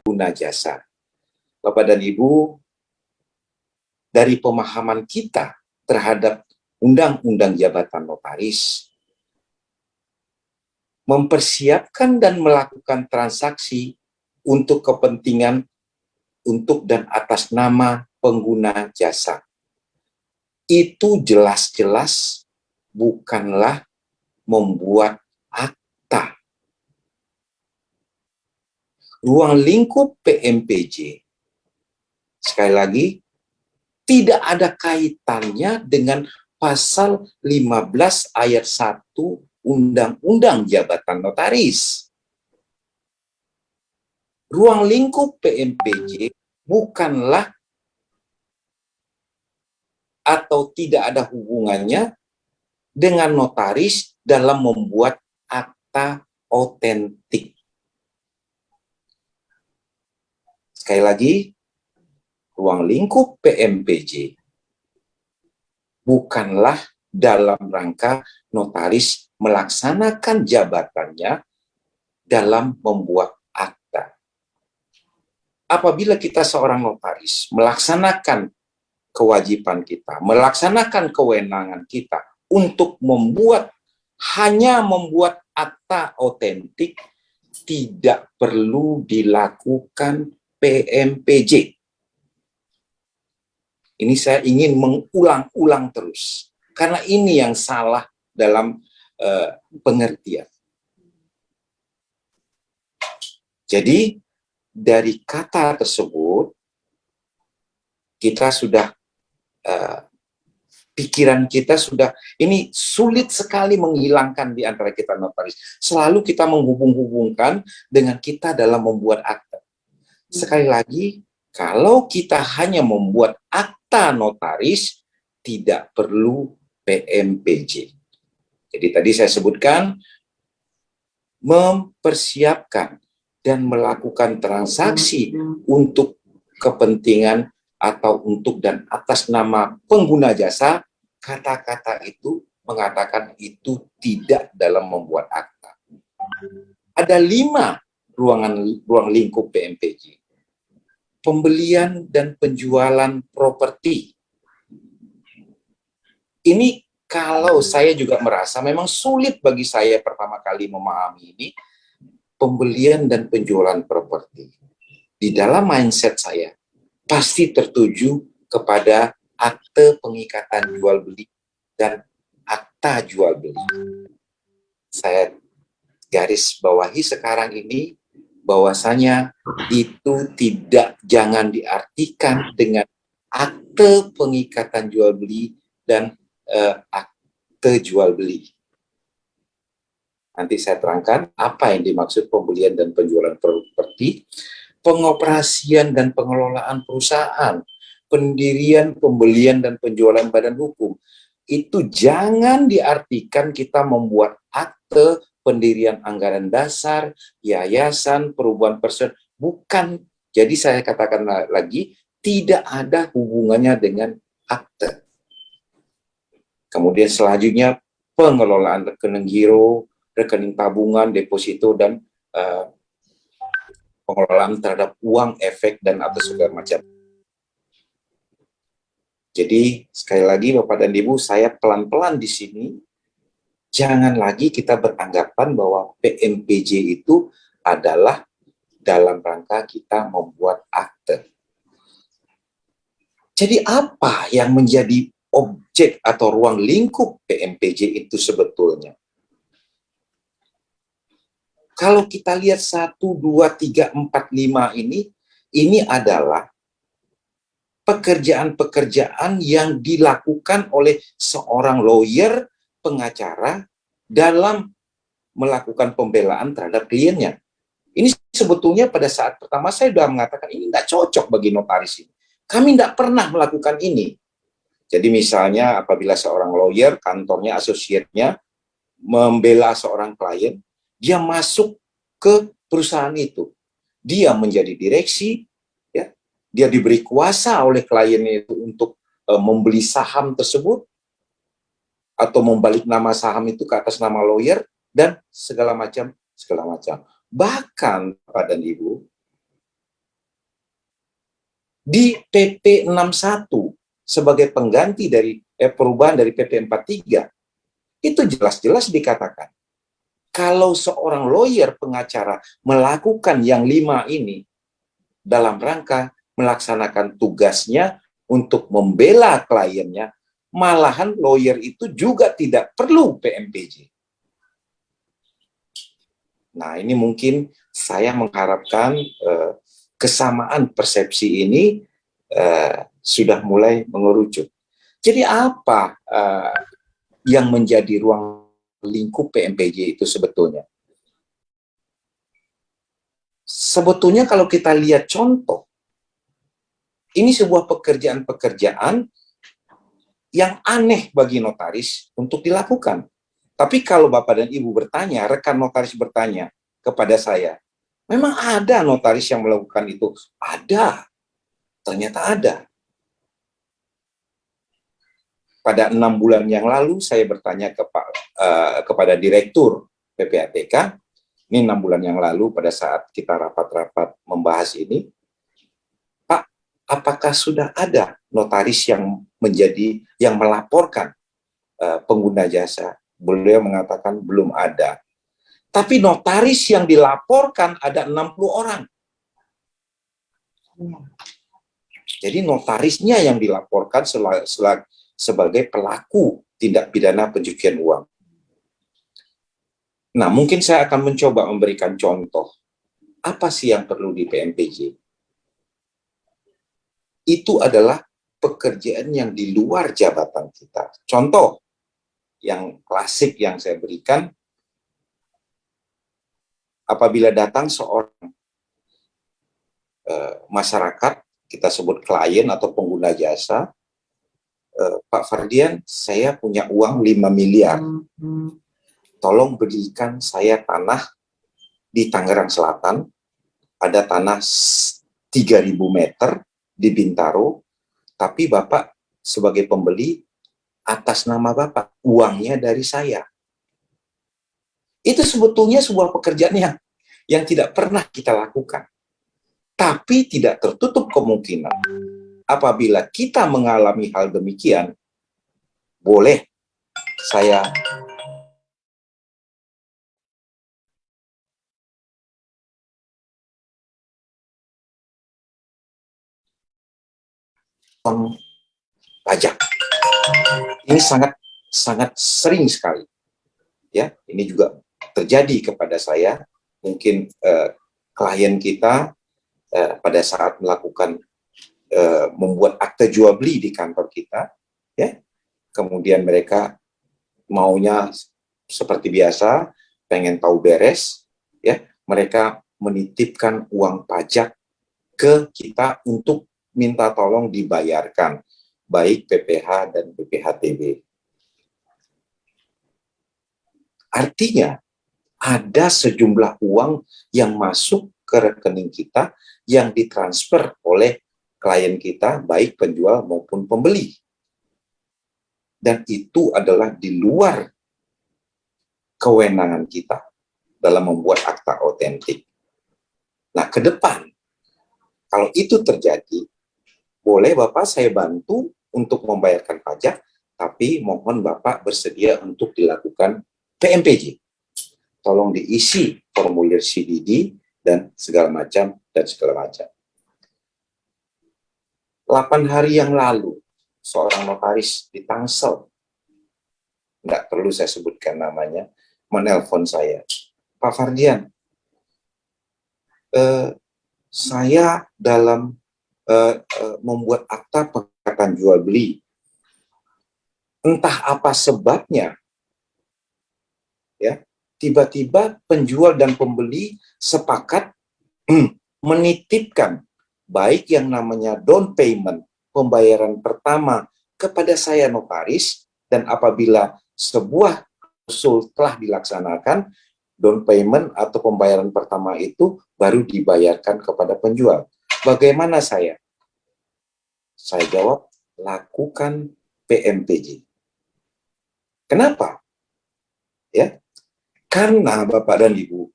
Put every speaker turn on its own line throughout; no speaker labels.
pengguna jasa. Bapak dan Ibu, dari pemahaman kita terhadap Undang-Undang Jabatan Notaris, mempersiapkan dan melakukan transaksi untuk kepentingan untuk dan atas nama pengguna jasa. Itu jelas-jelas bukanlah membuat akta. Ruang lingkup PMPJ, sekali lagi, tidak ada kaitannya dengan pasal 15 ayat 1 Undang-Undang Jabatan Notaris. Ruang lingkup PMPJ bukanlah atau tidak ada hubungannya dengan notaris dalam membuat akta otentik. Sekali lagi, ruang lingkup PMPJ bukanlah dalam rangka notaris melaksanakan jabatannya dalam membuat akta. Apabila kita seorang notaris melaksanakan kewajiban kita, melaksanakan kewenangan kita untuk hanya membuat akta otentik, tidak perlu dilakukan PMPJ. Ini saya ingin mengulang-ulang terus, karena ini yang salah dalam pengertian. Jadi, dari kata tersebut, kita sudah, pikiran kita sudah, ini sulit sekali menghilangkan di antara kita notaris. Selalu kita menghubung-hubungkan dengan kita dalam membuat akta. Sekali lagi, kalau kita hanya membuat akta notaris, tidak perlu PMPJ. Jadi tadi saya sebutkan, mempersiapkan dan melakukan transaksi untuk kepentingan atau untuk dan atas nama pengguna jasa, kata-kata itu mengatakan itu tidak dalam membuat akta. Ada 5 ruang lingkup PMPJ. Pembelian dan penjualan properti. Ini kalau saya juga merasa memang sulit bagi saya pertama kali memahami ini, pembelian dan penjualan properti. Di dalam mindset saya, pasti tertuju kepada akte pengikatan jual beli dan akta jual beli. Saya garis bawahi sekarang ini bahwasanya itu jangan diartikan dengan akte pengikatan jual beli dan akte jual beli. Nanti saya terangkan apa yang dimaksud pembelian dan penjualan properti, pengoperasian dan pengelolaan perusahaan, pendirian, pembelian dan penjualan badan hukum. Itu jangan diartikan kita membuat akte pendirian anggaran dasar, yayasan, perubahan personel, bukan. Jadi saya katakan lagi, tidak ada hubungannya dengan akte. Kemudian selanjutnya, pengelolaan rekening giro, rekening tabungan, deposito, dan pengelolaan terhadap uang, efek, dan atau segala macam. Jadi, sekali lagi Bapak dan Ibu, saya pelan-pelan di sini, jangan lagi kita beranggapan bahwa PMPJ itu adalah dalam rangka kita membuat akte. Jadi apa yang menjadi objek atau ruang lingkup PMPJ itu sebetulnya? Kalau kita lihat 1, 2, 3, 4, 5 ini adalah pekerjaan-pekerjaan yang dilakukan oleh seorang lawyer, pengacara, dalam melakukan pembelaan terhadap kliennya. Ini sebetulnya pada saat pertama saya sudah mengatakan ini tidak cocok bagi notaris ini. Kami tidak pernah melakukan ini. Jadi misalnya apabila seorang lawyer, kantornya, asosiatnya, membela seorang klien, dia masuk ke perusahaan itu. Dia menjadi direksi, ya, dia diberi kuasa oleh kliennya itu untuk membeli saham tersebut, atau membalik nama saham itu ke atas nama lawyer, dan segala macam. Bahkan, Bapak dan Ibu, Di PP 61 sebagai pengganti dari perubahan dari PP 43, itu jelas-jelas dikatakan, kalau seorang lawyer pengacara melakukan yang 5 ini dalam rangka melaksanakan tugasnya untuk membela kliennya, malahan lawyer itu juga tidak perlu PMPJ. Nah, ini mungkin saya mengharapkan kesamaan persepsi ini sudah mulai mengerucut. Jadi apa yang menjadi ruang lingkup PMPJ itu sebetulnya? Sebetulnya kalau kita lihat contoh, ini sebuah pekerjaan-pekerjaan yang aneh bagi notaris untuk dilakukan. Tapi kalau Bapak dan Ibu bertanya, rekan notaris bertanya kepada saya, memang ada notaris yang melakukan itu? Ada, ternyata ada. Pada 6 bulan yang lalu, saya bertanya kepada Direktur PPATK, ini 6 bulan yang lalu pada saat kita rapat-rapat membahas ini, Pak, apakah sudah ada notaris yang melaporkan pengguna jasa? Beliau mengatakan belum ada. Tapi notaris yang dilaporkan ada 60 orang. Jadi notarisnya yang dilaporkan sebagai pelaku tindak pidana pencucian uang. Nah, mungkin saya akan mencoba memberikan contoh. Apa sih yang perlu di PMPJ? Itu adalah pekerjaan yang di luar jabatan kita. Contoh yang klasik yang saya berikan, apabila datang seorang masyarakat, kita sebut klien atau pengguna jasa, Pak Fardian, saya punya uang 5 miliar. Tolong berikan saya tanah di Tangerang Selatan, ada tanah 3.000 meter di Bintaro, tapi Bapak sebagai pembeli atas nama Bapak, uangnya dari saya. Itu sebetulnya sebuah pekerjaan yang tidak pernah kita lakukan. Tapi tidak tertutup kemungkinan apabila kita mengalami hal demikian, boleh saya pajak. Ini sangat sering sekali. Ya, ini juga terjadi kepada saya. Mungkin klien kita pada saat melakukan membuat akte jual beli di kantor kita, ya, kemudian mereka maunya seperti biasa, pengen tahu beres, ya, mereka menitipkan uang pajak ke kita untuk minta tolong dibayarkan, baik PPh dan PPh-TB. Artinya, ada sejumlah uang yang masuk ke rekening kita yang ditransfer oleh klien kita, baik penjual maupun pembeli. Dan itu adalah di luar kewenangan kita dalam membuat akta otentik. Nah, ke depan, kalau itu terjadi, boleh Bapak saya bantu untuk membayarkan pajak, tapi mohon Bapak bersedia untuk dilakukan PMPJ. Tolong diisi formulir CDD dan segala macam. 8 hari yang lalu, seorang notaris di Tangsel, nggak perlu saya sebutkan namanya, menelpon saya, Pak Fardian, saya dalam membuat akta pengangkatan jual beli, entah apa sebabnya, ya, tiba-tiba penjual dan pembeli sepakat menitipkan baik yang namanya down payment, pembayaran pertama kepada saya notaris, dan apabila sebuah klausul telah dilaksanakan, down payment atau pembayaran pertama itu baru dibayarkan kepada penjual. Bagaimana saya? Saya jawab, lakukan PMPJ. Kenapa? Ya, karena Bapak dan Ibu,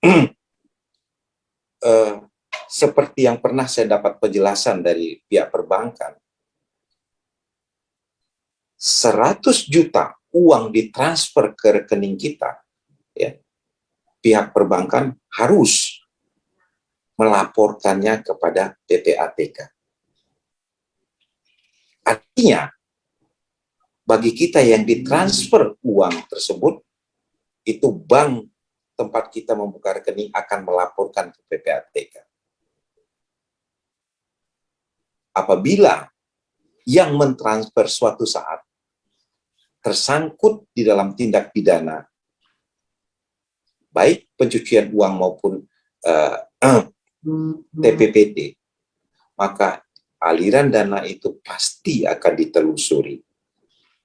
seperti yang pernah saya dapat penjelasan dari pihak perbankan, 100 juta uang ditransfer ke rekening kita, ya, pihak perbankan harus melaporkannya kepada PPATK. Artinya, bagi kita yang ditransfer uang tersebut, itu bank tempat kita membuka rekening akan melaporkan ke PPATK. Apabila yang mentransfer suatu saat tersangkut di dalam tindak pidana, baik pencucian uang maupun TPPD, maka aliran dana itu pasti akan ditelusuri.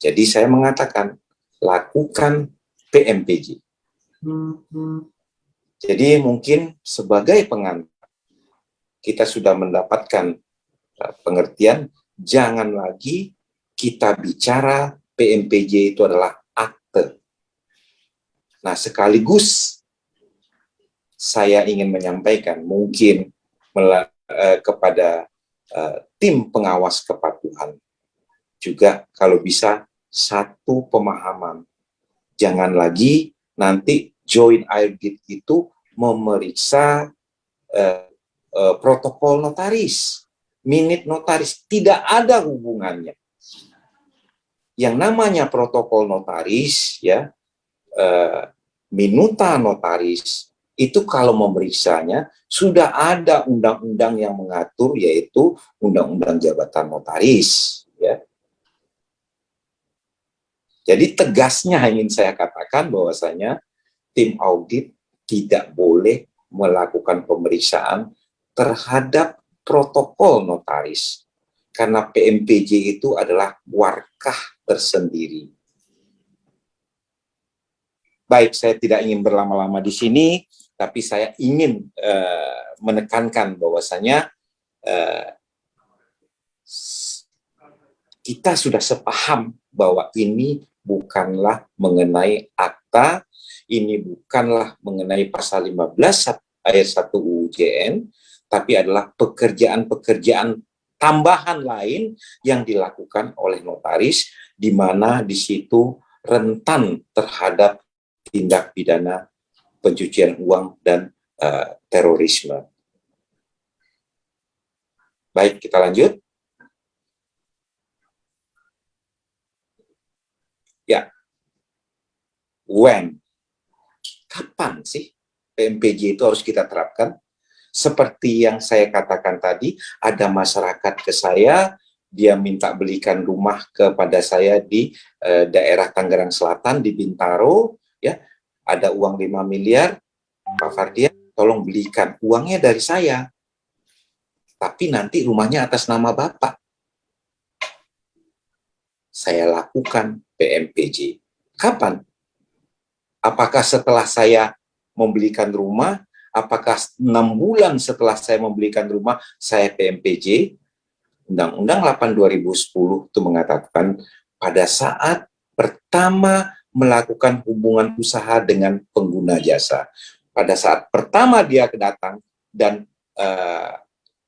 Jadi saya mengatakan, lakukan PMPJ. Jadi mungkin sebagai pengantar, kita sudah mendapatkan pengertian, jangan lagi kita bicara PMPJ itu adalah akte. Nah, sekaligus saya ingin menyampaikan mungkin kepada tim pengawas kepatuhan juga, kalau bisa satu pemahaman, jangan lagi nanti joint audit itu memeriksa protokol notaris, minute notaris, tidak ada hubungannya. Yang namanya protokol notaris, ya, minuta notaris, itu kalau memeriksanya sudah ada undang-undang yang mengatur, yaitu Undang-Undang Jabatan Notaris, ya. Jadi tegasnya ingin saya katakan bahwasanya tim audit tidak boleh melakukan pemeriksaan terhadap protokol notaris, karena PMPJ itu adalah warkah tersendiri. Baik, saya tidak ingin berlama-lama di sini, tapi saya ingin menekankan bahwasanya kita sudah sepaham bahwa ini bukanlah mengenai akta, ini bukanlah mengenai pasal 15 ayat 1 UU JN, tapi adalah pekerjaan-pekerjaan tambahan lain yang dilakukan oleh notaris, di mana di situ rentan terhadap tindak pidana pencucian uang dan terorisme. Baik, kita lanjut. Ya, when? Kapan sih PMPJ itu harus kita terapkan? Seperti yang saya katakan tadi, ada masyarakat ke saya, dia minta belikan rumah kepada saya di daerah Tangerang Selatan, di Bintaro, ya, ada uang 5 miliar, Pak Fardian, tolong belikan, uangnya dari saya, tapi nanti rumahnya atas nama Bapak. Saya lakukan PMPJ. Kapan? Apakah setelah saya membelikan rumah? Apakah 6 bulan setelah saya membelikan rumah, saya PMPJ? Undang-Undang 8 2010 itu mengatakan pada saat pertama melakukan hubungan usaha dengan pengguna jasa. Pada saat pertama dia datang dan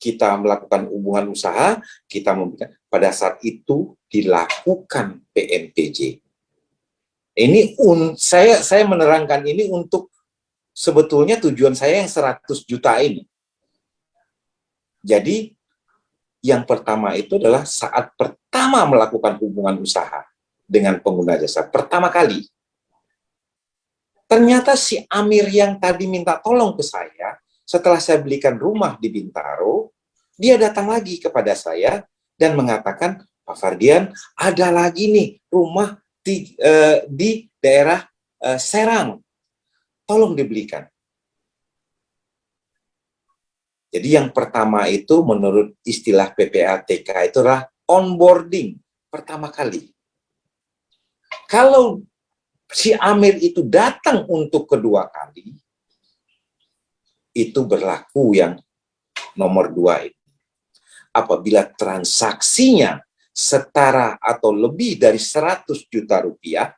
kita melakukan hubungan usaha, kita memberikan, pada saat itu dilakukan PMPJ. Ini saya menerangkan ini untuk sebetulnya tujuan saya yang 100 juta ini. Jadi yang pertama itu adalah saat pertama melakukan hubungan usaha dengan pengguna jasa, pertama kali. Ternyata si Amir yang tadi minta tolong ke saya, setelah saya belikan rumah di Bintaro, dia datang lagi kepada saya dan mengatakan, Pak Fardian, ada lagi nih rumah di daerah Serang, tolong dibelikan. Jadi yang pertama itu menurut istilah PPATK itu adalah onboarding pertama kali. Kalau si Amir itu datang untuk kedua kali, itu berlaku yang nomor 2 itu. Apabila transaksinya setara atau lebih dari 100 juta rupiah,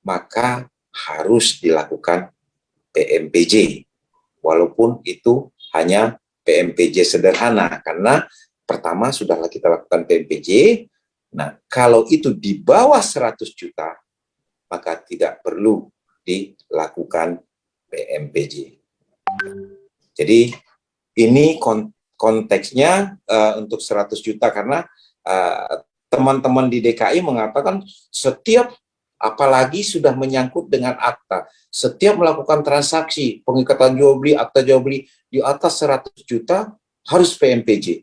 maka harus dilakukan PMPJ. Walaupun itu hanya PMPJ sederhana, karena pertama sudahlah kita lakukan PMPJ. Nah, kalau itu di bawah 100 juta, maka tidak perlu dilakukan PMPJ. Jadi ini konteksnya untuk 100 juta, karena teman-teman di DKI mengatakan setiap, apalagi sudah menyangkut dengan akta, setiap melakukan transaksi pengikatan jual beli, akta jual beli di atas 100 juta harus PMPJ.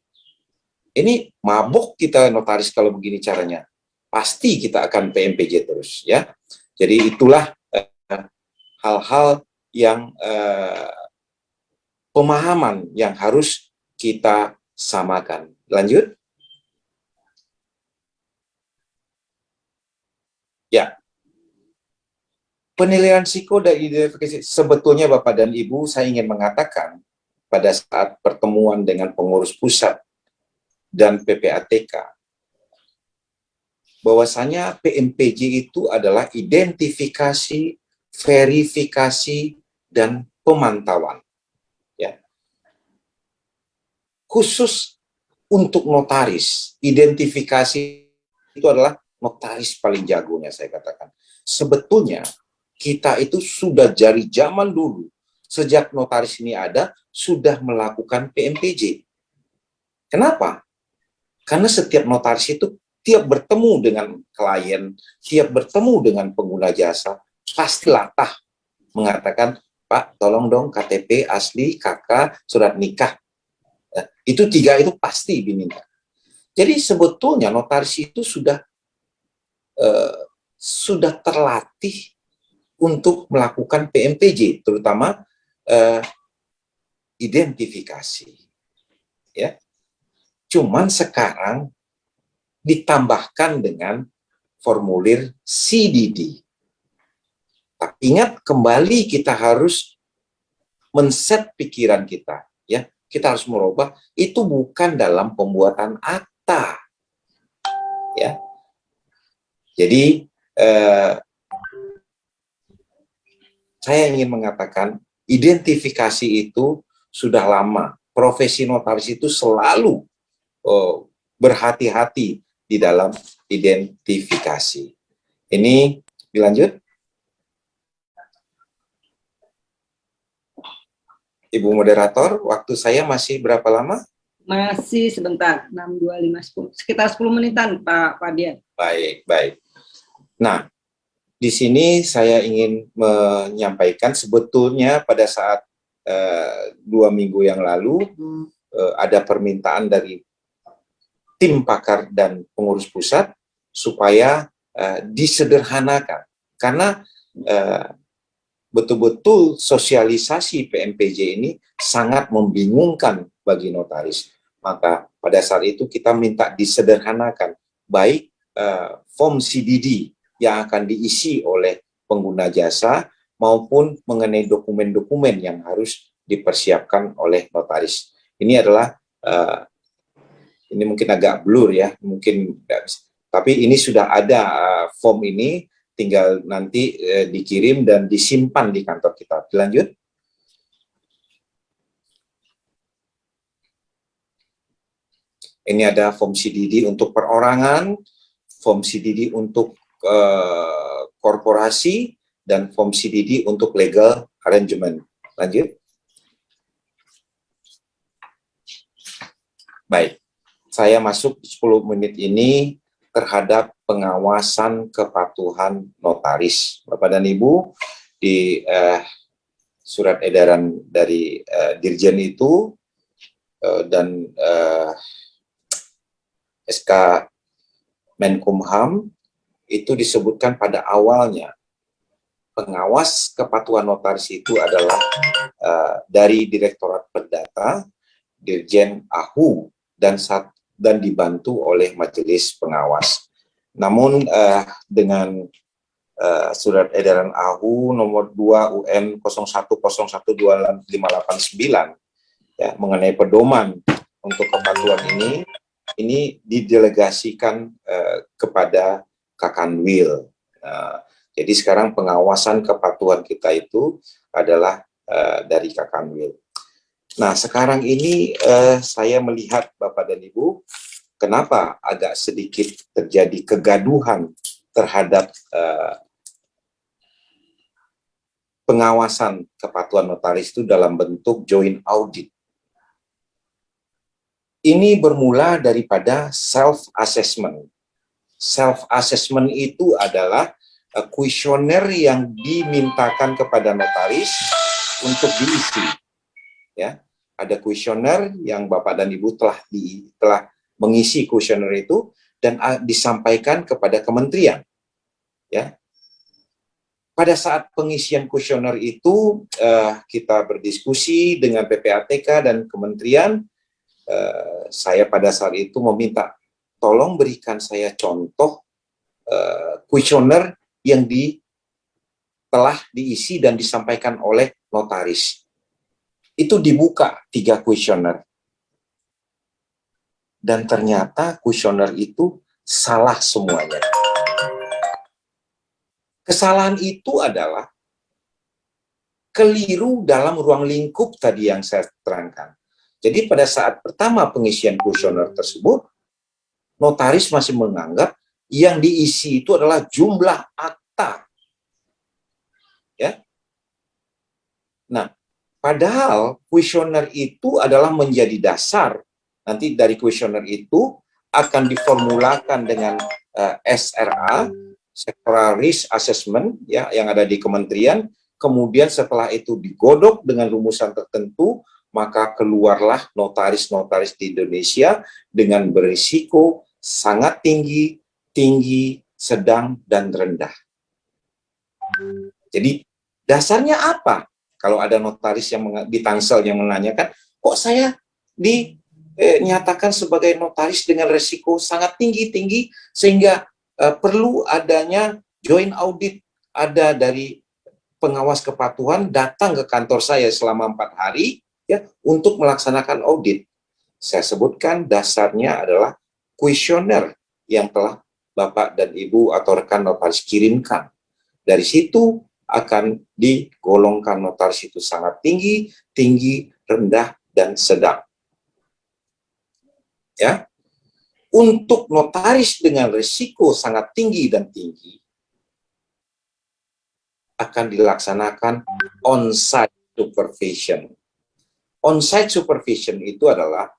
Ini mabuk kita notaris kalau begini caranya. Pasti kita akan PMPJ terus, ya. Jadi itulah hal-hal yang pemahaman yang harus kita samakan. Lanjut. Ya. Penilaian risiko dan identifikasi, sebetulnya Bapak dan Ibu, saya ingin mengatakan pada saat pertemuan dengan pengurus pusat dan PPATK, bahwasanya PMPJ itu adalah identifikasi, verifikasi, dan pemantauan. Ya. Khusus untuk notaris, identifikasi itu adalah notaris paling jagonya, saya katakan. Sebetulnya kita itu sudah dari zaman dulu, sejak notaris ini ada, sudah melakukan PMPJ. Kenapa? Karena setiap notaris itu tiap bertemu dengan klien, tiap bertemu dengan pengguna jasa, pasti latah mengatakan, Pak, tolong dong KTP asli, KK, surat nikah. Nah, itu tiga itu pasti diminta. Jadi sebetulnya notaris itu sudah terlatih untuk melakukan PMPJ, terutama identifikasi. Ya, cuman sekarang ditambahkan dengan formulir CDD. Tapi ingat, kembali kita harus men-set pikiran kita, ya. Kita harus merubah, itu bukan dalam pembuatan akta. Ya. Jadi saya ingin mengatakan identifikasi itu sudah lama. Profesi notaris itu selalu berhati-hati di dalam identifikasi. Ini dilanjut. Ibu moderator, waktu saya masih berapa lama?
Masih sebentar, 6, 2, 5, 10. Sekitar 10 menitan, Pak Dian.
Baik, baik. Nah, di sini saya ingin menyampaikan sebetulnya pada saat 2 minggu yang lalu ada permintaan dari tim pakar dan pengurus pusat supaya disederhanakan, karena betul-betul sosialisasi PMPJ ini sangat membingungkan bagi notaris. Maka pada saat itu kita minta disederhanakan, baik form CDD yang akan diisi oleh pengguna jasa maupun mengenai dokumen-dokumen yang harus dipersiapkan oleh notaris. Ini adalah ini mungkin agak blur ya, mungkin tapi ini sudah ada form ini, tinggal nanti dikirim dan disimpan di kantor kita. Lanjut. Ini ada form CDD untuk perorangan, form CDD untuk korporasi, dan form CDD untuk legal arrangement. Lanjut. Baik, saya masuk 10 menit ini terhadap pengawasan kepatuhan notaris. Bapak dan Ibu, di surat edaran dari Dirjen itu dan SK Menkumham itu disebutkan pada awalnya pengawas kepatuhan notaris itu adalah dari Direktorat Perdata, Dirjen AHU, dan dibantu oleh Majelis Pengawas. Namun dengan surat edaran AHU nomor 2 UM 01012589 ya, mengenai pedoman untuk kepatuhan ini didelegasikan kepada Kakanwil. Jadi sekarang pengawasan kepatuhan kita itu adalah dari Kakanwil. Nah, sekarang ini saya melihat Bapak dan Ibu, kenapa agak sedikit terjadi kegaduhan terhadap pengawasan kepatuhan notaris itu dalam bentuk joint audit. Ini bermula daripada self-assessment. Self-assessment itu adalah kuesioner yang dimintakan kepada notaris untuk diisi. Ya, ada kuesioner yang Bapak dan Ibu telah mengisi kuesioner itu dan disampaikan kepada kementerian. Ya, pada saat pengisian kuesioner itu kita berdiskusi dengan PPATK dan kementerian. Saya pada saat itu meminta tolong berikan saya contoh kuesioner yang telah diisi dan disampaikan oleh notaris. Itu dibuka 3 kuesioner. Dan ternyata kuesioner itu salah semuanya. Kesalahan itu adalah keliru dalam ruang lingkup tadi yang saya terangkan. Jadi pada saat pertama pengisian kuesioner tersebut, notaris masih menganggap yang diisi itu adalah jumlah akta. Ya. Nah, padahal kuesioner itu adalah menjadi dasar. Nanti dari kuesioner itu akan diformulakan dengan SRA, Sectoral Risk Assessment, ya, yang ada di kementerian. Kemudian setelah itu digodok dengan rumusan tertentu, maka keluarlah notaris-notaris di Indonesia dengan berisiko sangat tinggi, tinggi, sedang, dan rendah. Jadi dasarnya apa? Kalau ada notaris yang di Tangsel yang menanyakan, kok saya dinyatakan sebagai notaris dengan resiko sangat tinggi-tinggi sehingga perlu adanya joint audit, ada dari pengawas kepatuhan datang ke kantor saya selama 4 hari ya untuk melaksanakan audit. Saya sebutkan dasarnya adalah kuesioner yang telah Bapak dan Ibu atau rekan notaris kirimkan. Dari situ akan digolongkan notaris itu sangat tinggi, tinggi, rendah, dan sedang. Ya, untuk notaris dengan risiko sangat tinggi dan tinggi akan dilaksanakan on-site supervision. On-site supervision itu adalah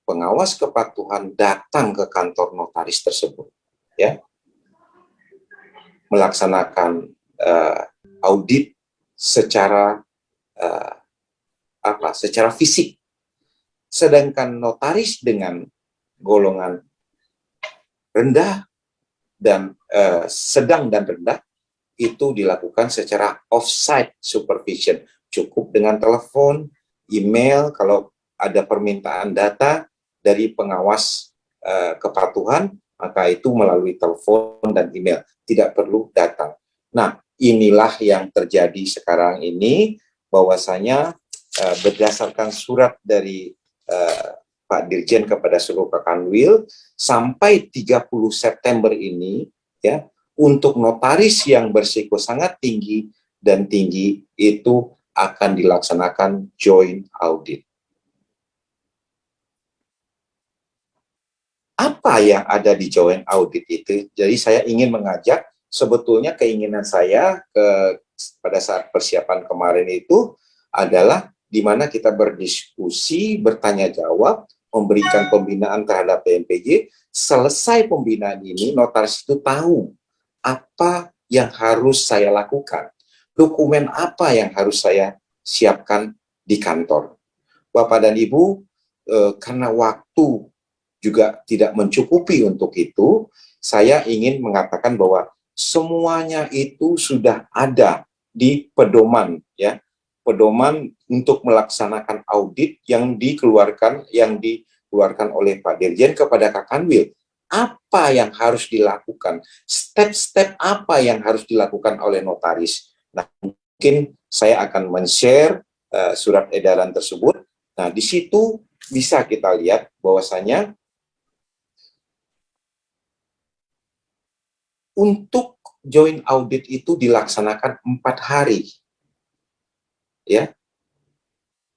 pengawas kepatuhan datang ke kantor notaris tersebut, ya, melaksanakan audit secara secara fisik. Sedangkan notaris dengan golongan rendah dan sedang dan rendah itu dilakukan secara off-site supervision. Cukup dengan telepon, email, kalau ada permintaan data dari pengawas kepatuhan, maka itu melalui telepon dan email. Tidak perlu datang. Nah, inilah yang terjadi sekarang ini, bahwasanya berdasarkan surat dari Pak Dirjen kepada seluruh Kakanwil, sampai 30 September ini, ya, untuk notaris yang berisiko sangat tinggi dan tinggi itu akan dilaksanakan joint audit. Apa yang ada di joint audit itu? Jadi saya ingin mengajak, sebetulnya keinginan saya pada saat persiapan kemarin itu adalah di mana kita berdiskusi, bertanya jawab, memberikan pembinaan terhadap PMPJ. Selesai pembinaan ini, notaris itu tahu apa yang harus saya lakukan, dokumen apa yang harus saya siapkan di kantor. Bapak dan Ibu, karena waktu juga tidak mencukupi untuk itu, saya ingin mengatakan bahwa semuanya itu sudah ada di pedoman, ya, pedoman untuk melaksanakan audit yang dikeluarkan oleh Pak Dirjen kepada Kakanwil. Apa yang harus dilakukan? Step-step apa yang harus dilakukan oleh notaris? Nah, mungkin saya akan men-share surat edaran tersebut. Nah, di situ bisa kita lihat bahwasanya untuk joint audit itu dilaksanakan 4 hari. Ya.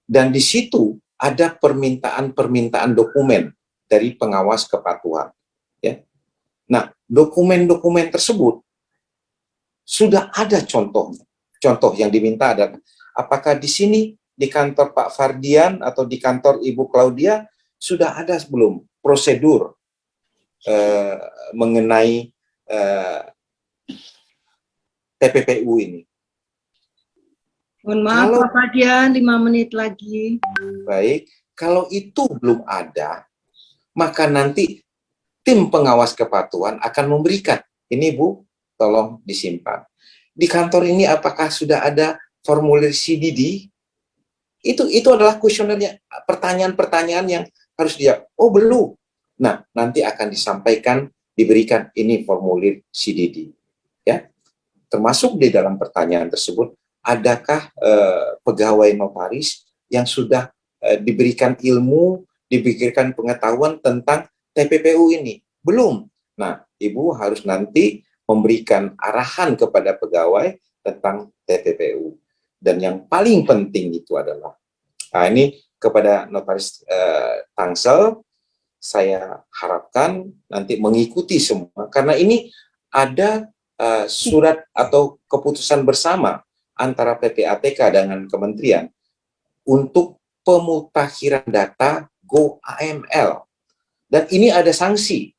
Dan di situ ada permintaan dokumen dari pengawas kepatuhan. Ya. Nah, dokumen-dokumen tersebut sudah ada contohnya. Contoh yang diminta adalah, apakah di sini, di kantor Pak Fardian atau di kantor Ibu Claudia, sudah ada belum prosedur mengenai TPPU ini?
Mohon maaf Pak Fardian, 5 menit lagi.
Baik, kalau itu belum ada, maka nanti tim pengawas kepatuhan akan memberikan, ini Bu, tolong disimpan. Di kantor ini apakah sudah ada formulir CDD? Itu adalah kuesionernya, pertanyaan-pertanyaan yang harus dia, oh belum. Nah, nanti akan disampaikan, diberikan ini formulir CDD. Ya, termasuk di dalam pertanyaan tersebut, adakah pegawai notaris yang sudah diberikan ilmu, diberikan pengetahuan tentang TPPU ini? Belum. Nah, Ibu harus nanti memberikan arahan kepada pegawai tentang TPPU. Dan yang paling penting itu adalah, nah ini kepada notaris Tangsel, saya harapkan nanti mengikuti semua, karena ini ada surat atau keputusan bersama antara PPATK dengan kementerian untuk pemutakhiran data Go AML. Dan ini ada sanksi.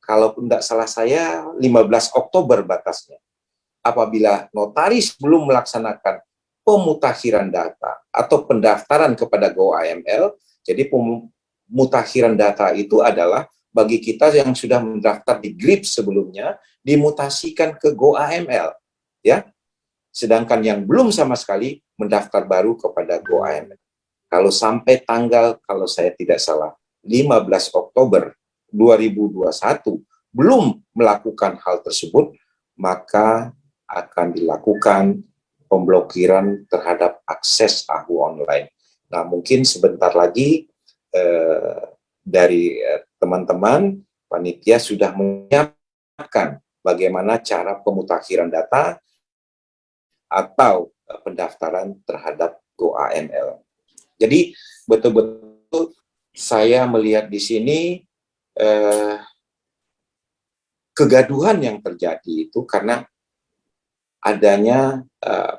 Kalau tidak salah saya, 15 Oktober batasnya. Apabila notaris belum melaksanakan pemutakhiran data atau pendaftaran kepada Go AML, jadi pemutakhiran data itu adalah bagi kita yang sudah mendaftar di GRIP sebelumnya, dimutasikan ke Go AML, ya. Sedangkan yang belum sama sekali mendaftar baru kepada Go AML. Kalau sampai tanggal, kalau saya tidak salah, 15 Oktober 2021 belum melakukan hal tersebut, maka akan dilakukan pemblokiran terhadap akses AHU online. Nah, mungkin sebentar lagi dari teman-teman panitia sudah menyiapkan bagaimana cara pemutakhiran data atau pendaftaran terhadap Go AML. Jadi betul-betul saya melihat di sini kegaduhan yang terjadi itu karena adanya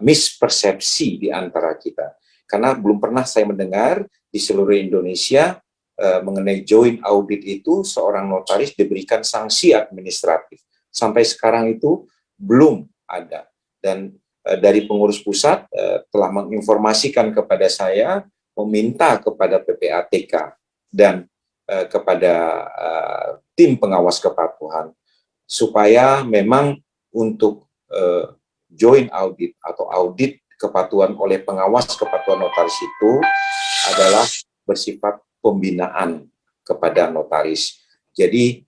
mispersepsi di antara kita. Karena belum pernah saya mendengar di seluruh Indonesia mengenai joint audit itu seorang notaris diberikan sanksi administratif. Sampai sekarang itu belum ada. Dan dari pengurus pusat telah menginformasikan kepada saya, meminta kepada PPATK dan kepada tim pengawas kepatuhan supaya memang untuk joint audit atau audit kepatuhan oleh pengawas kepatuhan notaris itu adalah bersifat pembinaan kepada notaris. Jadi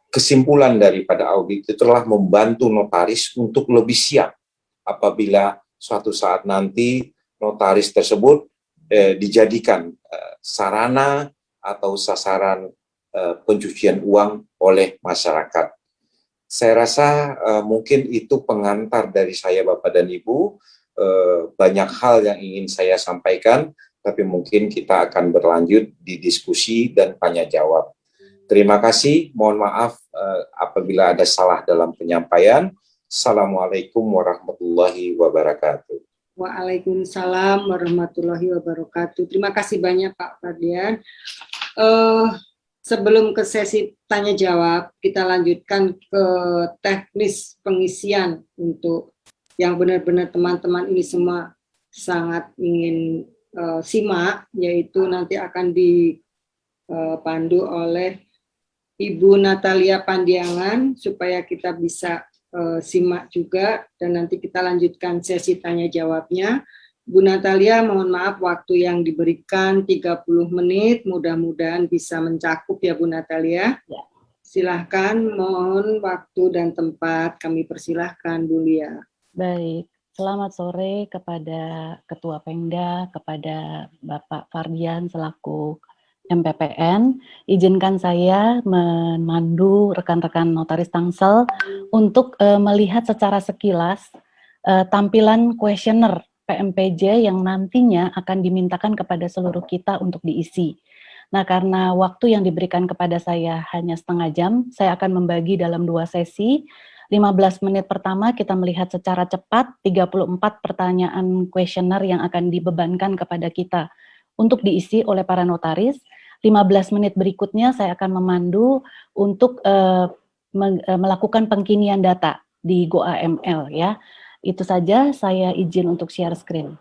kesimpulan daripada audit itu telah membantu notaris untuk lebih siap apabila suatu saat nanti notaris tersebut dijadikan sarana atau sasaran pencucian uang oleh masyarakat. Saya rasa mungkin itu pengantar dari saya Bapak dan Ibu. Banyak hal yang ingin saya sampaikan, tapi mungkin kita akan berlanjut di diskusi dan tanya jawab. Terima kasih, mohon maaf apabila ada salah dalam penyampaian. Assalamualaikum warahmatullahi wabarakatuh.
Waalaikumsalam warahmatullahi wabarakatuh. Terima kasih banyak Pak Fardian. Sebelum ke sesi tanya jawab, kita lanjutkan ke teknis pengisian untuk yang benar-benar teman-teman ini semua sangat ingin simak, yaitu nanti akan dipandu oleh Ibu Natalia Pandiangan supaya kita bisa simak juga dan nanti kita lanjutkan sesi tanya jawabnya. Bu Natalia, mohon maaf waktu yang diberikan 30 menit, mudah-mudahan bisa mencakup ya Bu Natalia. Ya. Silahkan, mohon waktu dan tempat kami persilahkan Bu Lia.
Baik, selamat sore kepada Ketua Pengda, kepada Bapak Fardian selaku MPPN. Izinkan saya memandu rekan-rekan notaris Tangsel untuk melihat secara sekilas tampilan kuesioner PMPJ yang nantinya akan dimintakan kepada seluruh kita untuk diisi. Nah, karena waktu yang diberikan kepada saya hanya setengah jam, saya akan membagi dalam 2 sesi. 15 menit pertama kita melihat secara cepat 34 pertanyaan kuesioner yang akan dibebankan kepada kita untuk diisi oleh para notaris. 15 menit berikutnya saya akan memandu untuk melakukan pengkinian data di GoAML ya. Itu saja, saya izin untuk share screen.